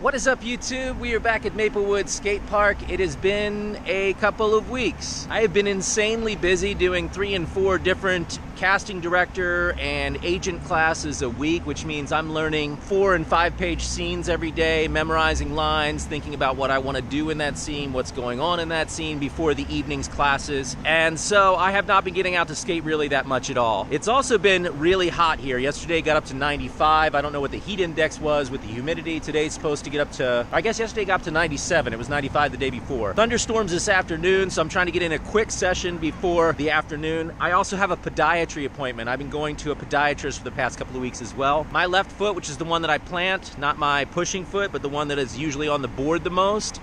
What is up, YouTube? We are back at Maplewood Skate Park. It has been a couple of weeks. I have been insanely busy doing 3 and 4 different casting director and agent classes a week, which means I'm learning 4 and 5 page scenes every day, memorizing lines, thinking about what I want to do in that scene, what's going on in that scene before the evening's classes. And so I have not been getting out to skate really that much at all. It's also been really hot here. Yesterday got up to 95. I don't know what the heat index was with the humidity. Today's supposed to get up to, I guess yesterday got up to 97. It was 95 the day before. Thunderstorms this afternoon, so I'm trying to get in a quick session before the afternoon. I also have a podiatry appointment. I've been going to a podiatrist for the past couple of weeks as well. My left foot, which is the one that I plant, not my pushing foot, but the one that is usually on the board the most.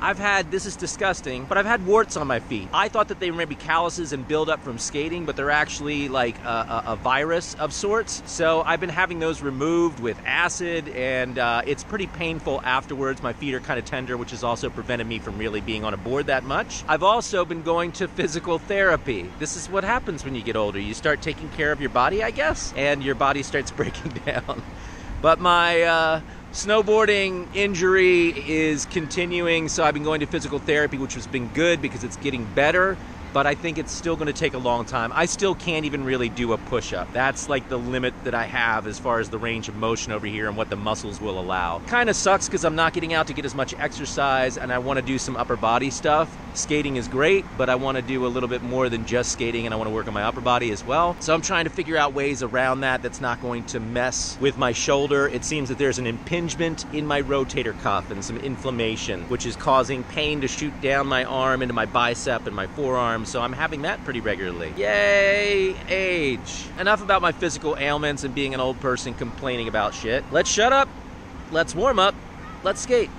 This is disgusting, but I've had warts on my feet. I thought that they were maybe calluses and build up from skating, but they're actually like a virus of sorts. So I've been having those removed with acid, and it's pretty painful afterwards. My feet are kind of tender, which has also prevented me from really being on a board that much. I've also been going to physical therapy. This is what happens when you get older. You start taking care of your body, I guess, and your body starts breaking down. But my snowboarding injury is continuing, so I've been going to physical therapy, which has been good because it's getting better. But I think it's still going to take a long time. I still can't even really do a push-up. That's like the limit that I have as far as the range of motion over here and what the muscles will allow. Kind of sucks because I'm not getting out to get as much exercise, and I want to do some upper body stuff. Skating is great, but I want to do a little bit more than just skating, and I want to work on my upper body as well. So I'm trying to figure out ways around that that's not going to mess with my shoulder. It seems that there's an impingement in my rotator cuff and some inflammation, which is causing pain to shoot down my arm into my bicep and my forearm. So I'm having that pretty regularly. Yay, age. Enough about my physical ailments and being an old person complaining about shit. Let's shut up, let's warm up, let's skate.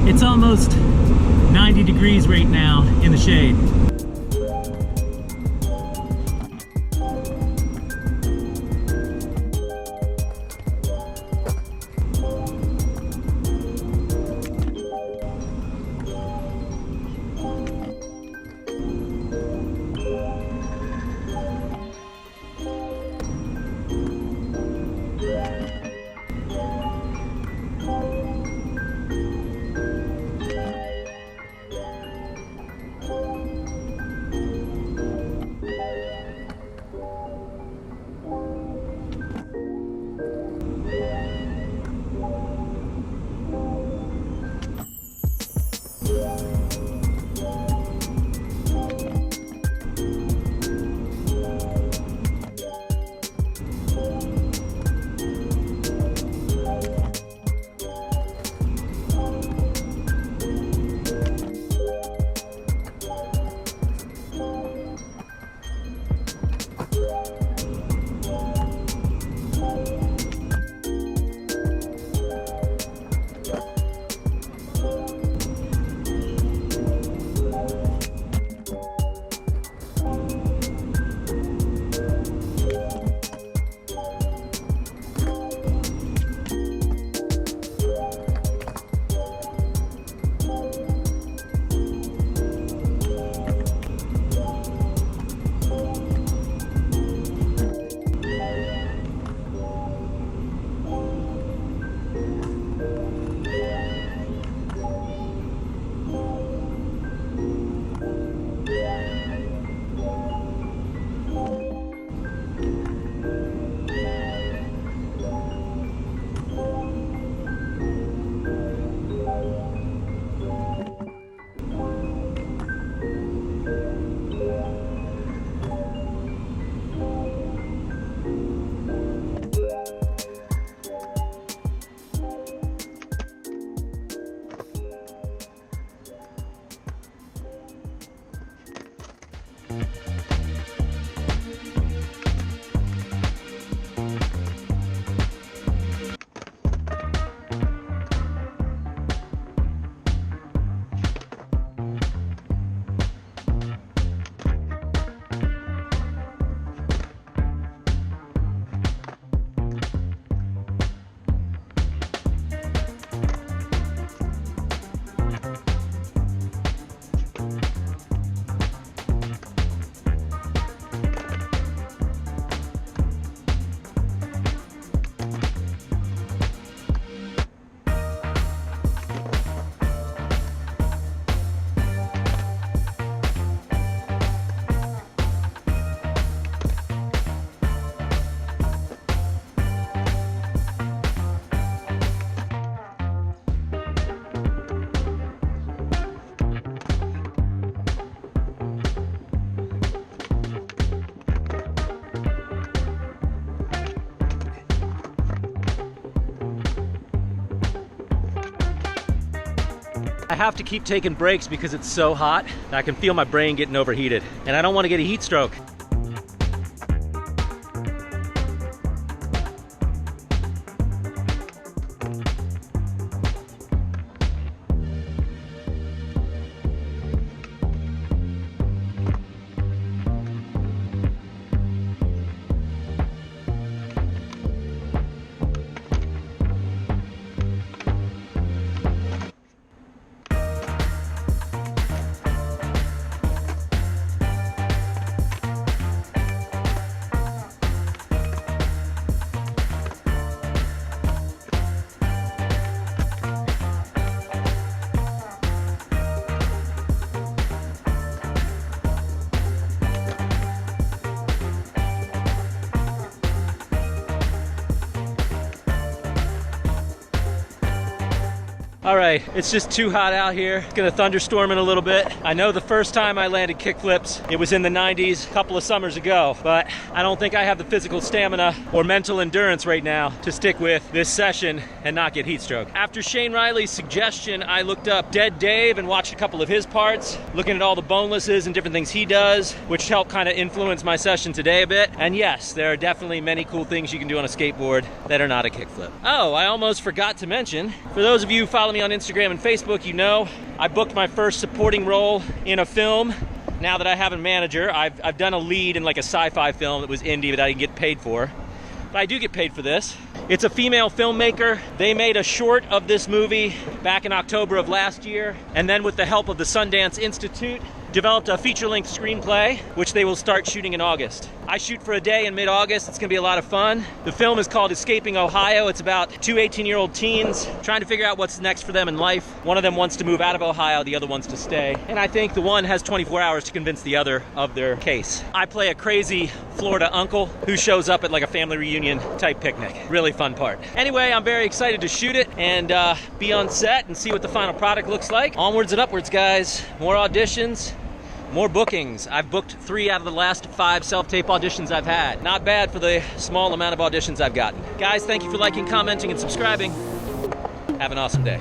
It's almost 90 degrees right now in the shade. I have to keep taking breaks because it's so hot that I can feel my brain getting overheated, and I don't want to get a heat stroke. All right, it's just too hot out here. It's gonna thunderstorm in a little bit. I know the first time I landed kickflips, it was in the 90s, a couple of summers ago, but I don't think I have the physical stamina or mental endurance right now to stick with this session and not get heat stroke. After Shane Riley's suggestion, I looked up Dead Dave and watched a couple of his parts, looking at all the bonelesses and different things he does, which helped kind of influence my session today a bit. And yes, there are definitely many cool things you can do on a skateboard that are not a kickflip. Oh, I almost forgot to mention, for those of you who follow me me on Instagram and Facebook, you know I booked my first supporting role in a film. Now that I have a manager, I've done a lead in like a sci-fi film that was indie that I didn't get paid for. But I do get paid for this. It's a female filmmaker. They made a short of this movie back in October of last year, and then with the help of the Sundance Institute, developed a feature-length screenplay, which they will start shooting in August. I shoot for a day in mid-August. It's gonna be a lot of fun. The film is called Escaping Ohio. It's about two 18-year-old teens trying to figure out what's next for them in life. One of them wants to move out of Ohio, the other wants to stay. And I think the one has 24 hours to convince the other of their case. I play a crazy Florida uncle who shows up at like a family reunion type picnic. Really fun part. Anyway, I'm very excited to shoot it and be on set and see what the final product looks like. Onwards and upwards, guys. More auditions. More bookings. I've booked 3 out of the last 5 self-tape auditions I've had. Not bad for the small amount of auditions I've gotten. Guys, thank you for liking, commenting, and subscribing. Have an awesome day.